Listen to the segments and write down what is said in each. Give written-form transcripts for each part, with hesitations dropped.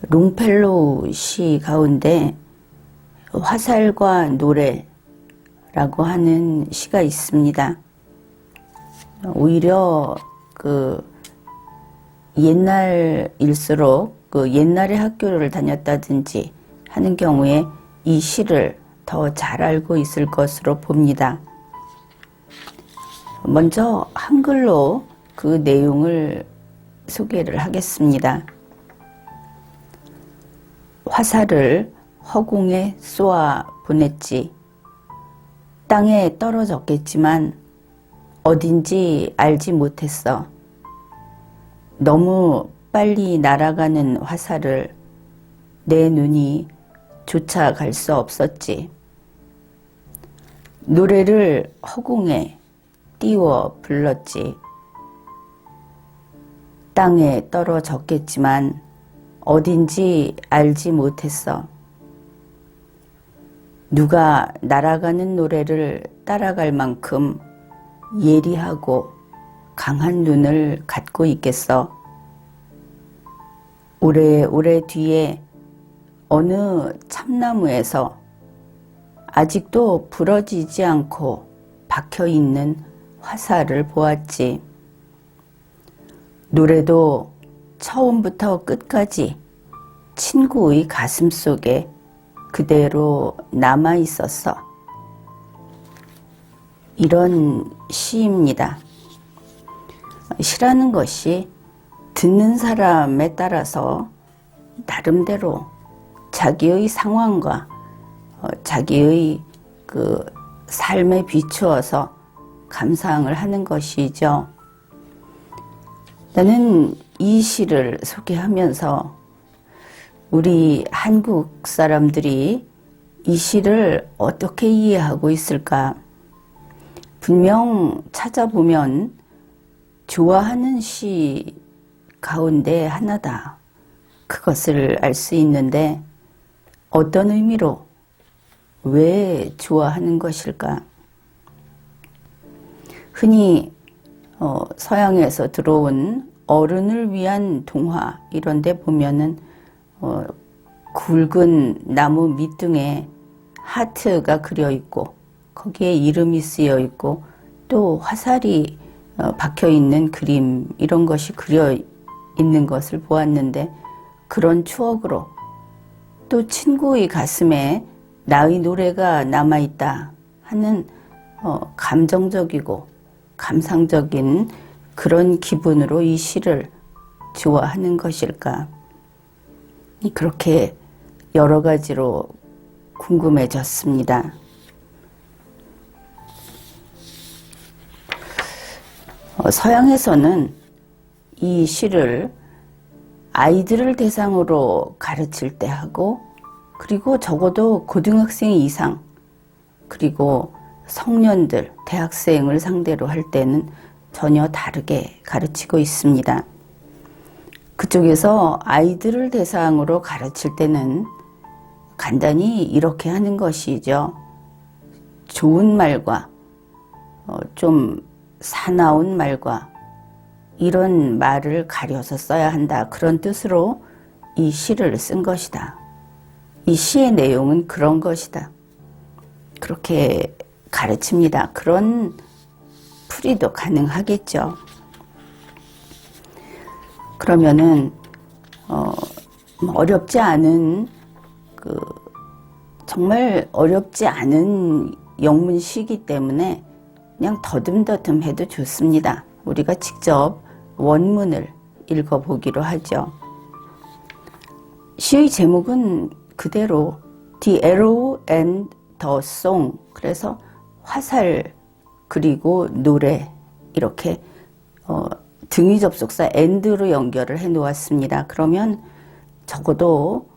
롱펠로우 시 가운데 화살과 노래라고 하는 시가 있습니다. 오히려 옛날일수록 옛날에 학교를 다녔다든지 하는 경우에 이 시를 더 잘 알고 있을 것으로 봅니다. 먼저 한글로 그 내용을 소개를 하겠습니다. 화살을 허공에 쏘아 보냈지. 땅에 떨어졌겠지만 어딘지 알지 못했어. 너무 빨리 날아가는 화살을 내 눈이 쫓아갈 수 없었지. 노래를 허공에 띄워 불렀지. 땅에 떨어졌겠지만 어딘지 알지 못했어. 누가 날아가는 노래를 따라갈 만큼 예리하고 강한 눈을 갖고 있겠어. 오래오래 뒤에 어느 참나무에서 아직도 부러지지 않고 박혀있는 화살을 보았지. 노래도 처음부터 끝까지 친구의 가슴 속에 그대로 남아 있었어. 이런 시입니다. 시라는 것이 듣는 사람에 따라서 나름대로 자기의 상황과 자기의 삶에 비추어서 감상을 하는 것이죠. 나는 이 시를 소개하면서 우리 한국 사람들이 이 시를 어떻게 이해하고 있을까? 분명 찾아보면 좋아하는 시 가운데 하나다. 그것을 알 수 있는데 어떤 의미로 왜 좋아하는 것일까? 흔히 서양에서 들어온 어른을 위한 동화 이런 데 보면은 굵은 나무 밑둥에 하트가 그려 있고 거기에 이름이 쓰여 있고 또 화살이 박혀 있는 그림 이런 것이 그려 있는 것을 보았는데 그런 추억으로 또 친구의 가슴에 나의 노래가 남아있다 하는 감정적이고 감상적인 그런 기분으로 이 시를 좋아하는 것일까? 그렇게 여러 가지로 궁금해졌습니다. 서양에서는 이 시를 아이들을 대상으로 가르칠 때 하고 그리고 적어도 고등학생 이상 그리고 성년들, 대학생을 상대로 할 때는 전혀 다르게 가르치고 있습니다. 그쪽에서 아이들을 대상으로 가르칠 때는 간단히 이렇게 하는 것이죠. 좋은 말과 좀 사나운 말과 이런 말을 가려서 써야 한다. 그런 뜻으로 이 시를 쓴 것이다. 이 시의 내용은 그런 것이다. 그렇게 가르칩니다. 그런 풀이도 가능하겠죠. 그러면은 어렵지 않은 정말 어렵지 않은 영문시이기 때문에 그냥 더듬더듬 해도 좋습니다. 우리가 직접 원문을 읽어보기로 하죠. 시의 제목은 그대로 The Arrow and the Song, 그래서 화살 그리고 노래 이렇게 등위 접속사 and로 연결을 해 놓았습니다. 그러면 적어도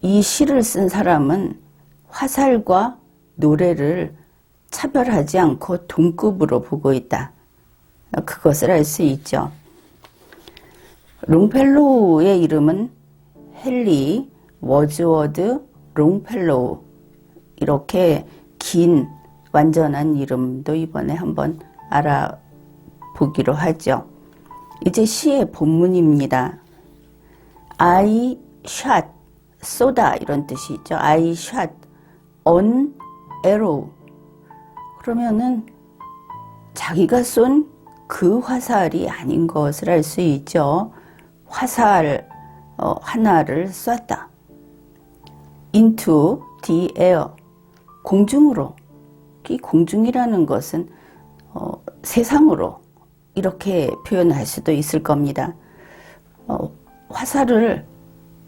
이 시를 쓴 사람은 화살과 노래를 차별하지 않고 동급으로 보고 있다. 그것을 알 수 있죠. 롱펠로우의 이름은 헨리 워즈워드 롱펠로우, 이렇게 긴 완전한 이름도 이번에 한번 알아보기로 하죠. 이제 시의 본문입니다. I shot, 쏘다 이런 뜻이 있죠. I shot an arrow. 그러면은 자기가 쏜 그 화살이 아닌 것을 알 수 있죠. 화살 하나를 쐈다. into the air. 공중으로. 이 공중이라는 것은 세상으로 이렇게 표현할 수도 있을 겁니다.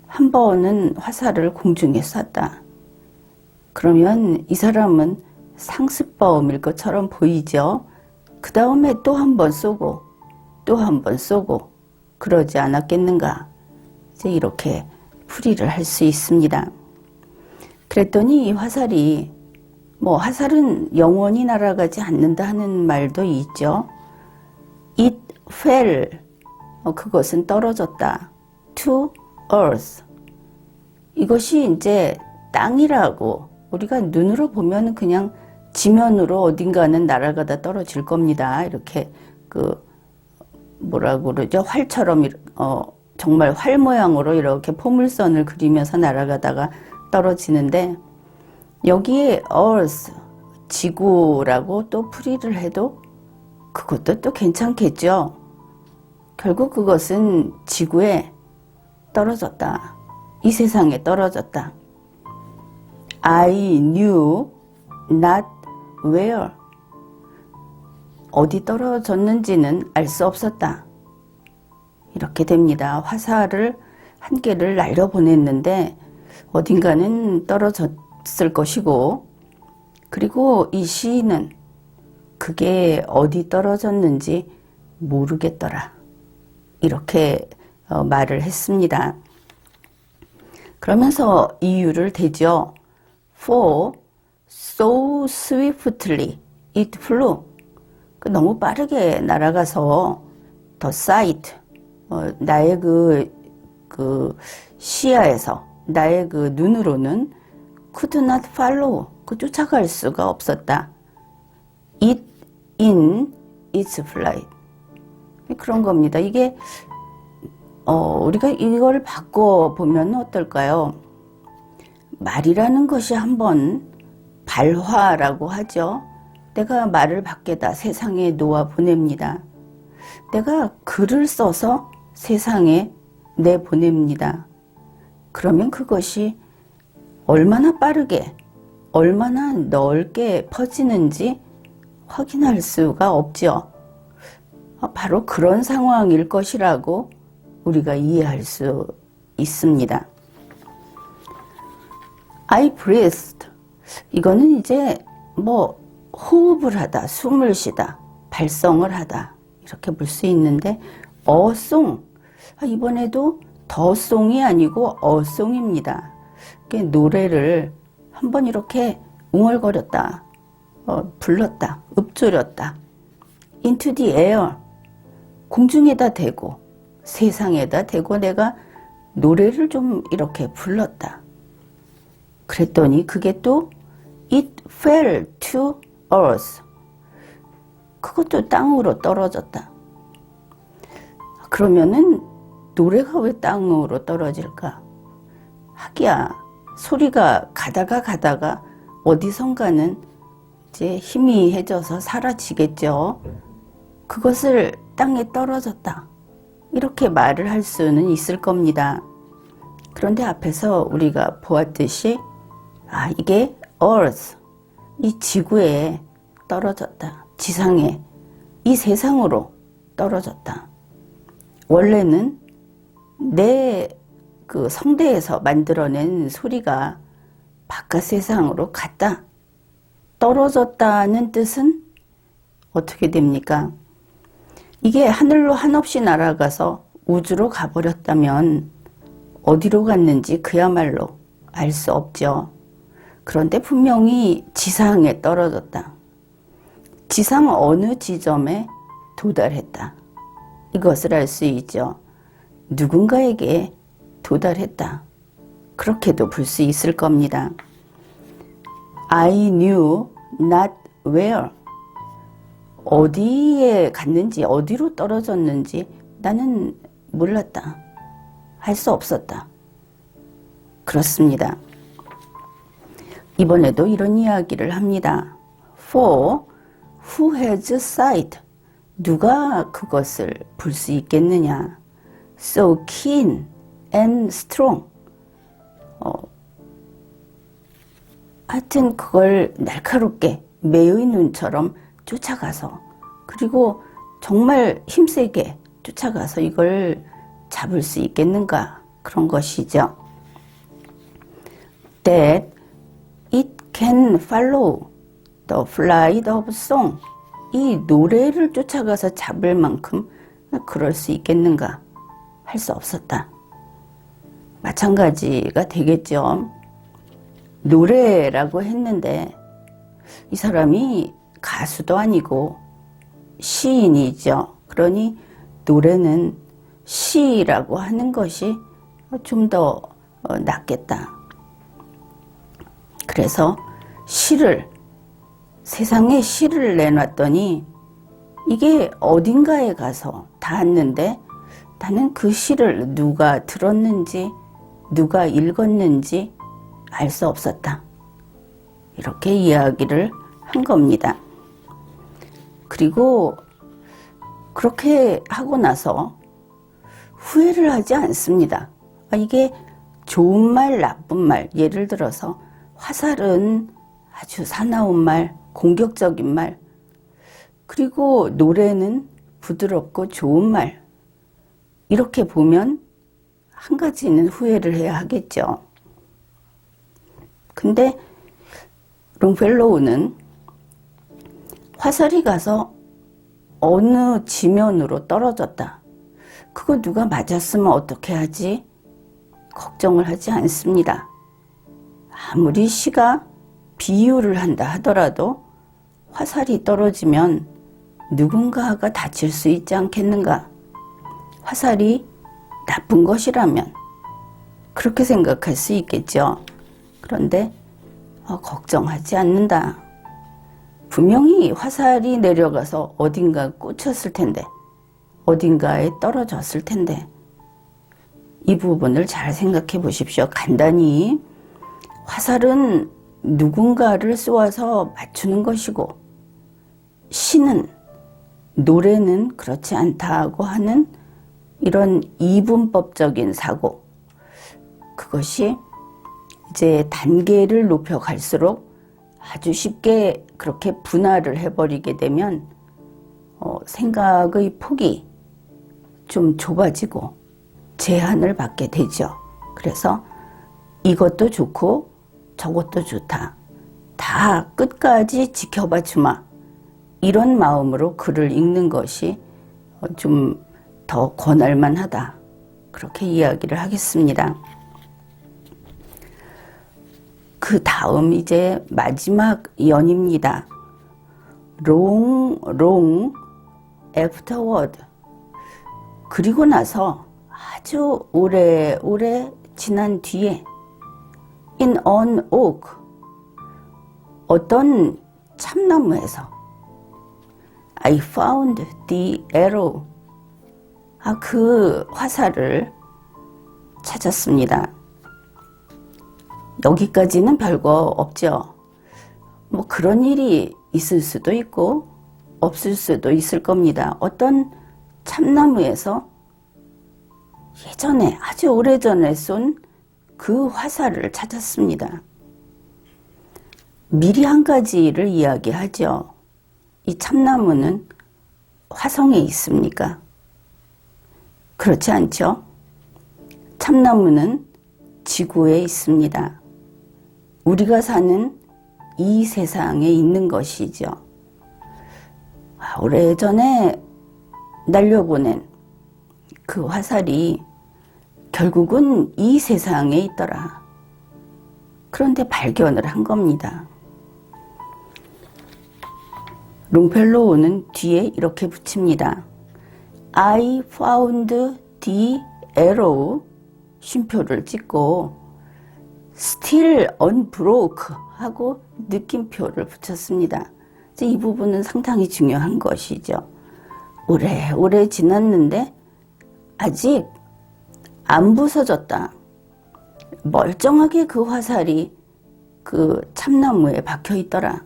한 번은 화살을 공중에 쐈다. 그러면 이 사람은 상습범일 것처럼 보이죠. 그 다음에 또 한 번 쏘고 또 한 번 쏘고 그러지 않았겠는가. 이제 이렇게 풀이를 할 수 있습니다. 그랬더니 이 화살이 화살은 영원히 날아가지 않는다 하는 말도 있죠. It fell. 그것은 떨어졌다. To earth. 이것이 이제 땅이라고 우리가 눈으로 보면 그냥 지면으로 어딘가는 날아가다 떨어질 겁니다. 이렇게 뭐라고 그러죠? 활처럼 정말 활 모양으로 이렇게 포물선을 그리면서 날아가다가 떨어지는데 여기에 earth, 지구라고 또 풀이를 해도 그것도 또 괜찮겠죠. 결국 그것은 지구에 떨어졌다. 이 세상에 떨어졌다. I knew not where. 어디 떨어졌는지는 알 수 없었다. 이렇게 됩니다. 화살을 한 개를 날려보냈는데 어딘가는 떨어졌을 것이고, 그리고 이 시인은 그게 어디 떨어졌는지 모르겠더라. 이렇게 말을 했습니다. 그러면서 이유를 대죠. For so swiftly it flew. 너무 빠르게 날아가서 the sight, 나의 그 시야에서, 나의 그 눈으로는 could not follow, 쫓아갈 수가 없었다. It in its flight. 그런 겁니다. 이게 우리가 이걸 바꿔보면 어떨까요? 말이라는 것이 한번 발화라고 하죠. 내가 말을 밖에다 세상에 놓아 보냅니다. 내가 글을 써서 세상에 내보냅니다. 그러면 그것이 얼마나 빠르게, 얼마나 넓게 퍼지는지 확인할 수가 없죠. 바로 그런 상황일 것이라고 우리가 이해할 수 있습니다. I breathed. 이거는 이제 호흡을 하다, 숨을 쉬다, 발성을 하다 이렇게 볼 수 있는데 어송, 이번에도 더송이 아니고 어송입니다. 노래를 한번 이렇게 웅얼거렸다, 불렀다, 읊조렸다. into the air. 공중에다 대고 세상에다 대고 내가 노래를 좀 이렇게 불렀다. 그랬더니 그게 또 it fell to earth. 그것도 땅으로 떨어졌다. 그러면은 노래가 왜 땅으로 떨어질까? 하기야 소리가 가다가 어디선가는 이제 희미해져서 사라지겠죠. 그것을 땅에 떨어졌다. 이렇게 말을 할 수는 있을 겁니다. 그런데 앞에서 우리가 보았듯이 이게 earth, 이 지구에 떨어졌다. 지상에, 이 세상으로 떨어졌다. 원래는 내 그 성대에서 만들어낸 소리가 바깥 세상으로 갔다. 떨어졌다는 뜻은 어떻게 됩니까? 이게 하늘로 한없이 날아가서 우주로 가버렸다면 어디로 갔는지 그야말로 알 수 없죠. 그런데 분명히 지상에 떨어졌다. 지상 어느 지점에 도달했다. 이것을 알 수 있죠. 누군가에게 도달했다. 그렇게도 볼 수 있을 겁니다. I knew not where. 어디에 갔는지, 어디로 떨어졌는지 나는 몰랐다. 할 수 없었다. 그렇습니다. 이번에도 이런 이야기를 합니다. For who has sight? 누가 그것을 볼 수 있겠느냐? So keen and strong. 하여튼 그걸 날카롭게 매의 눈처럼 쫓아가서, 그리고 정말 힘세게 쫓아가서 이걸 잡을 수 있겠는가, 그런 것이죠. That it can follow the flight of song. 이 노래를 쫓아가서 잡을 만큼 그럴 수 있겠는가, 할 수 없었다. 마찬가지가 되겠죠. 노래라고 했는데 이 사람이 가수도 아니고 시인이죠. 그러니 노래는 시라고 하는 것이 좀 더 낫겠다. 그래서 세상에 시를 내놨더니 이게 어딘가에 가서 닿았는데 나는 그 시를 누가 들었는지 누가 읽었는지 알 수 없었다. 이렇게 이야기를 한 겁니다. 그리고 그렇게 하고 나서 후회를 하지 않습니다. 이게 좋은 말, 나쁜 말, 예를 들어서 화살은 아주 사나운 말, 공격적인 말, 그리고 노래는 부드럽고 좋은 말, 이렇게 보면 한 가지는 후회를 해야 하겠죠. 근데 롱펠로우는 화살이 가서 어느 지면으로 떨어졌다. 그거 누가 맞았으면 어떻게 하지? 걱정을 하지 않습니다. 아무리 시가 비유를 한다 하더라도 화살이 떨어지면 누군가가 다칠 수 있지 않겠는가? 화살이 나쁜 것이라면 그렇게 생각할 수 있겠죠. 그런데 걱정하지 않는다. 분명히 화살이 내려가서 어딘가 꽂혔을 텐데, 어딘가에 떨어졌을 텐데, 이 부분을 잘 생각해 보십시오. 간단히 화살은 누군가를 쏘아서 맞추는 것이고, 시는, 노래는 그렇지 않다고 하는 이런 이분법적인 사고, 그것이 이제 단계를 높여 갈수록 아주 쉽게 그렇게 분할을 해버리게 되면 생각의 폭이 좀 좁아지고 제한을 받게 되죠. 그래서 이것도 좋고 저것도 좋다. 다 끝까지 지켜봐 주마. 이런 마음으로 글을 읽는 것이 좀 더 권할 만하다. 그렇게 이야기를 하겠습니다. 그 다음 이제 마지막 연입니다. long afterward. 그리고 나서 아주 오래 지난 뒤에 in an oak. 어떤 참나무에서 I found the arrow. 그 화살을 찾았습니다. 여기까지는 별거 없죠. 뭐 그런 일이 있을 수도 있고 없을 수도 있을 겁니다. 어떤 참나무에서 예전에 아주 오래전에 쏜 그 화살을 찾았습니다. 미리 한 가지를 이야기하죠. 이 참나무는 화성에 있습니까? 그렇지 않죠? 참나무는 지구에 있습니다. 우리가 사는 이 세상에 있는 것이죠. 오래전에 날려보낸 그 화살이 결국은 이 세상에 있더라. 그런데 발견을 한 겁니다. 롱펠로우는 뒤에 이렇게 붙입니다. I found the arrow, 쉼표를 찍고 still unbroke 하고 느낌표를 붙였습니다. 이 부분은 상당히 중요한 것이죠. 오래 지났는데 아직 안 부서졌다. 멀쩡하게 그 화살이 그 참나무에 박혀 있더라.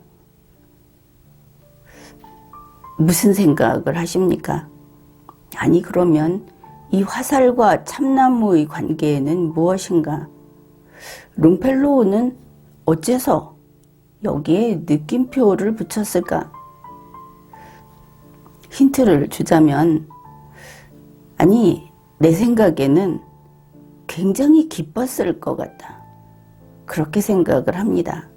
무슨 생각을 하십니까? 아니, 그러면 이 화살과 참나무의 관계에는 무엇인가? 롱펠로우는 어째서 여기에 느낌표를 붙였을까? 힌트를 주자면, 아니, 내 생각에는 굉장히 기뻤을 것 같다. 그렇게 생각을 합니다.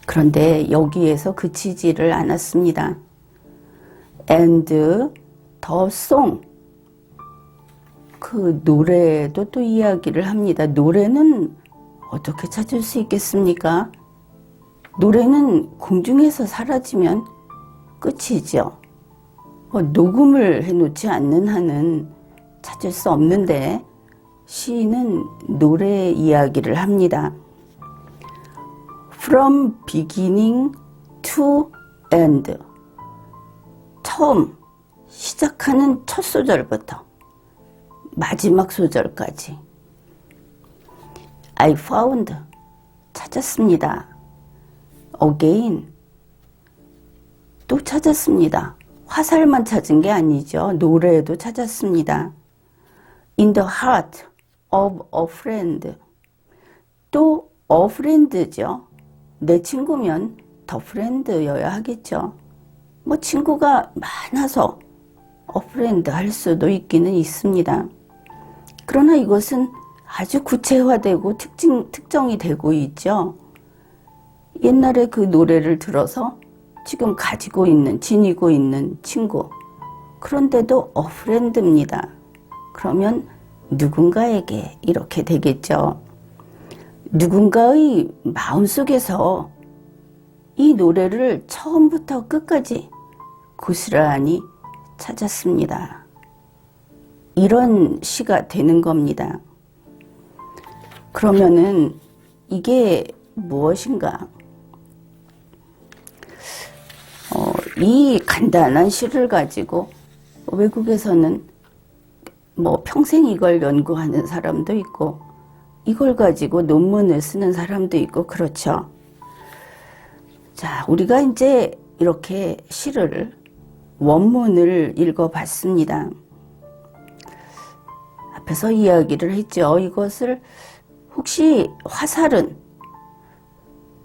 그런데 여기에서 그치지를 않았습니다. And the song. 그 노래도 또 이야기를 합니다. 노래는 어떻게 찾을 수 있겠습니까? 노래는 공중에서 사라지면 끝이죠. 녹음을 해놓지 않는 한은 찾을 수 없는데 시인은 노래 이야기를 합니다. From beginning to end. 처음 시작하는 첫 소절부터 마지막 소절까지. I found. 찾았습니다. Again. 또 찾았습니다. 화살만 찾은 게 아니죠. 노래도 찾았습니다. In the heart of a friend. 또 a friend죠. 내 친구면 the friend여야 하겠죠. 뭐 친구가 많아서 a friend 할 수도 있기는 있습니다. 그러나 이것은 아주 구체화되고 특정이 되고 있죠. 옛날에 그 노래를 들어서 지금 가지고 있는, 지니고 있는 친구. 그런데도 a friend입니다. 그러면 누군가에게 이렇게 되겠죠. 누군가의 마음속에서 이 노래를 처음부터 끝까지 고스란히 찾았습니다. 이런 시가 되는 겁니다. 그러면은 이게 무엇인가? 이 간단한 시를 가지고 외국에서는 뭐 평생 이걸 연구하는 사람도 있고 이걸 가지고 논문을 쓰는 사람도 있고 그렇죠. 자, 우리가 이제 이렇게 시를 원문을 읽어봤습니다. 앞에서 이야기를 했죠. 이것을 혹시 화살은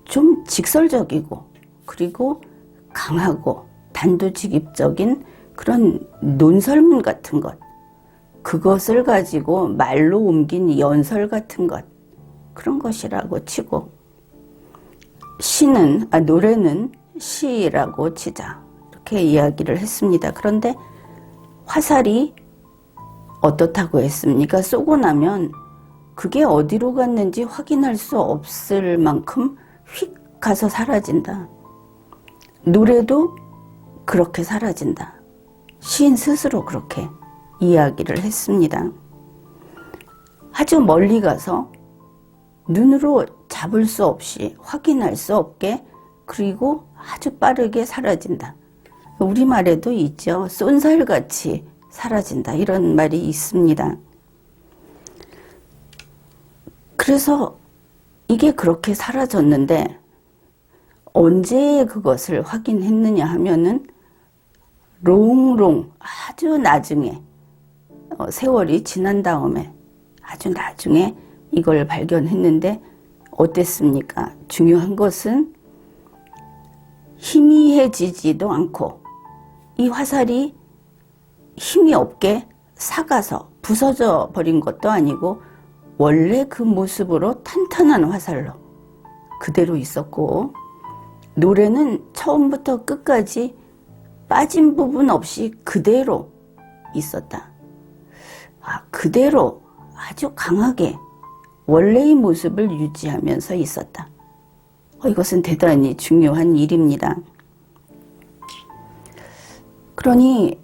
좀 직설적이고 그리고 강하고 단도직입적인 그런 논설문 같은 것, 그것을 가지고 말로 옮긴 연설 같은 것, 그런 것이라고 치고 노래는 시라고 치자, 이렇게 이야기를 했습니다. 그런데 화살이 어떻다고 했습니까? 쏘고 나면 그게 어디로 갔는지 확인할 수 없을 만큼 휙 가서 사라진다. 노래도 그렇게 사라진다. 시인 스스로 그렇게 이야기를 했습니다. 아주 멀리 가서 눈으로 잡을 수 없이 확인할 수 없게 그리고 아주 빠르게 사라진다. 우리말에도 있죠. 쏜살같이 사라진다. 이런 말이 있습니다. 그래서 이게 그렇게 사라졌는데 언제 그것을 확인했느냐 하면은 롱롱 아주 나중에 세월이 지난 다음에 아주 나중에 이걸 발견했는데 어땠습니까? 중요한 것은 희미해지지도 않고 이 화살이 힘이 없게 삭아서 부서져 버린 것도 아니고 원래 그 모습으로 탄탄한 화살로 그대로 있었고 노래는 처음부터 끝까지 빠진 부분 없이 그대로 있었다. 그대로 아주 강하게 원래의 모습을 유지하면서 있었다. 이것은 대단히 중요한 일입니다. 그러니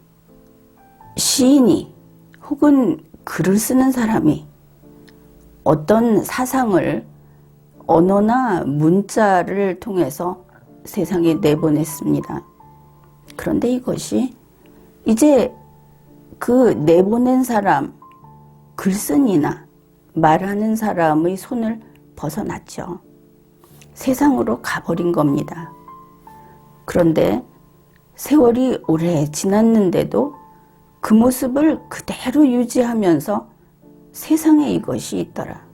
시인이 혹은 글을 쓰는 사람이 어떤 사상을 언어나 문자를 통해서 세상에 내보냈습니다. 그런데 이것이 이제 그 내보낸 사람, 글쓴이나 말하는 사람의 손을 벗어났죠. 세상으로 가버린 겁니다. 그런데 세월이 오래 지났는데도 그 모습을 그대로 유지하면서 세상에 이것이 있더라.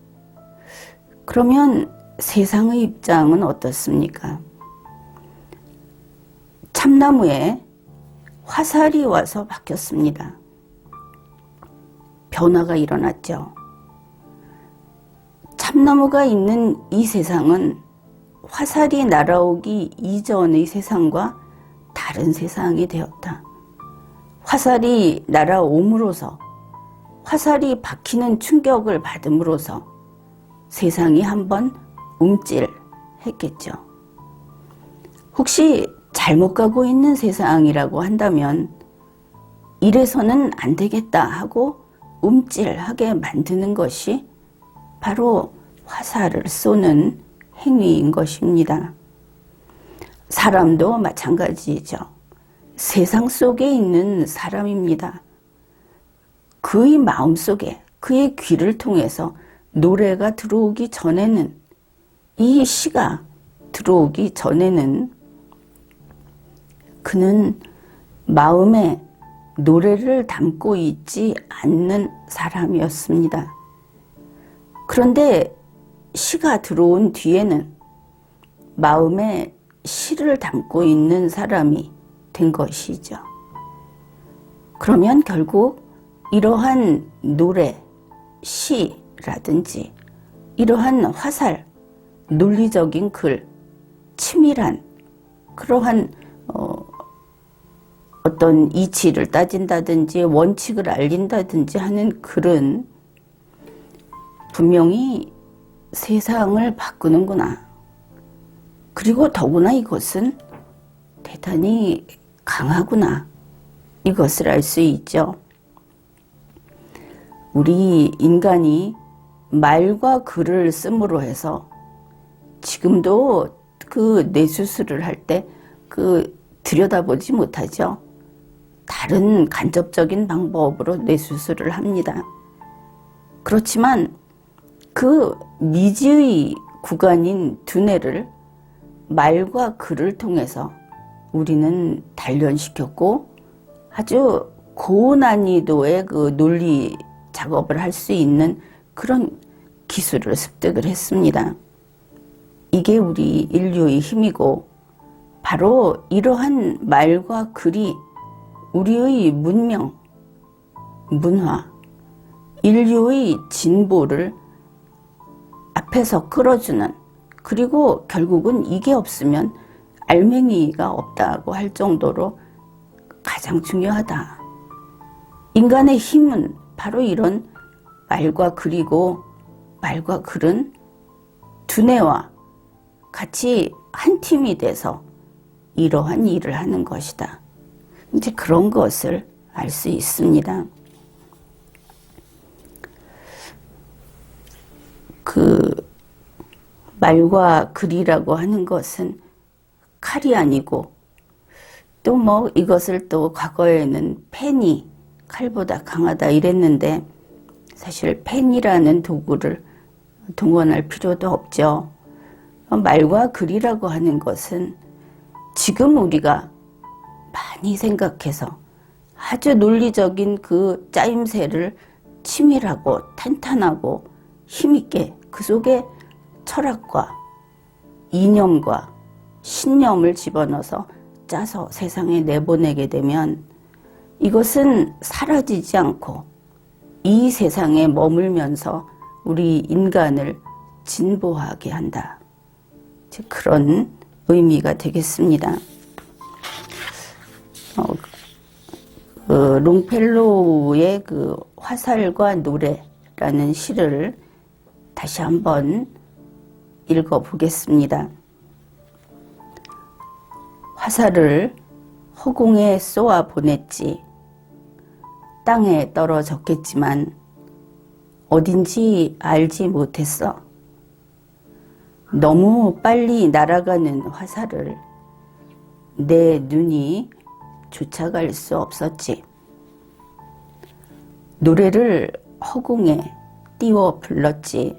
그러면 세상의 입장은 어떻습니까? 참나무에 화살이 와서 박혔습니다. 변화가 일어났죠. 참나무가 있는 이 세상은 화살이 날아오기 이전의 세상과 다른 세상이 되었다. 화살이 날아옴으로써 화살이 박히는 충격을 받음으로써 세상이 한번 움찔했겠죠. 혹시 잘못 가고 있는 세상이라고 한다면 이래서는 안 되겠다 하고 움찔하게 만드는 것이 바로 화살을 쏘는 행위인 것입니다. 사람도 마찬가지죠. 세상 속에 있는 사람입니다. 그의 마음속에 그의 귀를 통해서 노래가 들어오기 전에는, 이 시가 들어오기 전에는 그는 마음에 노래를 담고 있지 않는 사람이었습니다. 그런데 시가 들어온 뒤에는 마음에 시를 담고 있는 사람이 된 것이죠. 그러면 결국 이러한 노래, 시라든지 이러한 화살, 논리적인 글, 치밀한 그러한 어떤 이치를 따진다든지 원칙을 알린다든지 하는 글은 분명히 세상을 바꾸는구나. 그리고 더구나 이것은 대단히 강하구나. 이것을 알 수 있죠. 우리 인간이 말과 글을 씀으로 해서 지금도 그 뇌수술을 할 때 들여다보지 못하죠. 다른 간접적인 방법으로 뇌수술을 합니다. 그렇지만 그 미지의 구간인 두뇌를 말과 글을 통해서 우리는 단련시켰고 아주 고난이도의 그 논리 작업을 할 수 있는 그런 기술을 습득을 했습니다. 이게 우리 인류의 힘이고 바로 이러한 말과 글이 우리의 문명, 문화, 인류의 진보를 앞에서 끌어주는, 그리고 결국은 이게 없으면 알맹이가 없다고 할 정도로 가장 중요하다. 인간의 힘은 바로 이런 말과 글이고, 말과 글은 두뇌와 같이 한 팀이 돼서 이러한 일을 하는 것이다. 이제 그런 것을 알 수 있습니다. 그 말과 글이라고 하는 것은 칼이 아니고, 또 뭐 이것을 또 과거에는 펜이 칼보다 강하다 이랬는데, 사실 펜이라는 도구를 동원할 필요도 없죠. 말과 글이라고 하는 것은 지금 우리가 많이 생각해서 아주 논리적인 그 짜임새를 치밀하고 탄탄하고 힘있게 그 속에 철학과 이념과 신념을 집어넣어서 짜서 세상에 내보내게 되면 이것은 사라지지 않고 이 세상에 머물면서 우리 인간을 진보하게 한다. 그런 의미가 되겠습니다. 롱펠로우의 그 화살과 노래라는 시를 다시 한번 읽어보겠습니다. 화살을 허공에 쏘아 보냈지. 땅에 떨어졌겠지만 어딘지 알지 못했어. 너무 빨리 날아가는 화살을 내 눈이 쫓아갈 수 없었지. 노래를 허공에 띄워 불렀지.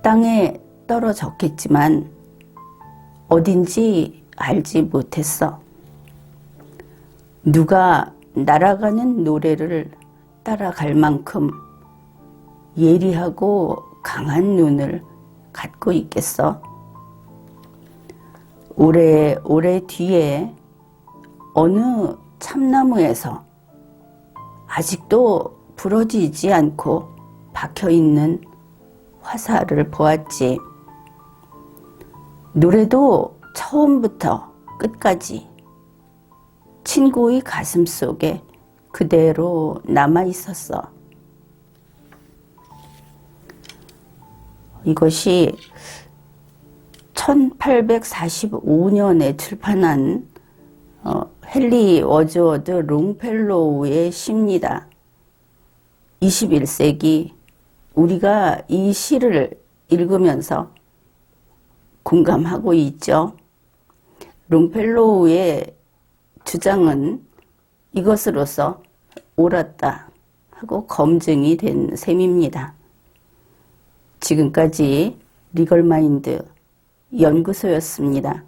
땅에 떨어졌겠지만 어딘지 알지 못했어. 누가 날아가는 노래를 따라갈 만큼 예리하고 강한 눈을 갖고 있겠어. 오래 뒤에 어느 참나무에서 아직도 부러지지 않고 박혀있는 화살을 보았지. 노래도 처음부터 끝까지 친구의 가슴 속에 그대로 남아 있었어. 이것이 1845년에 출판한 헨리 워즈워드 롱펠로우의 시입니다. 21세기 우리가 이 시를 읽으면서 공감하고 있죠. 롱펠로우의 주장은 이것으로서 옳았다 하고 검증이 된 셈입니다. 지금까지 리걸마인드 연구소였습니다.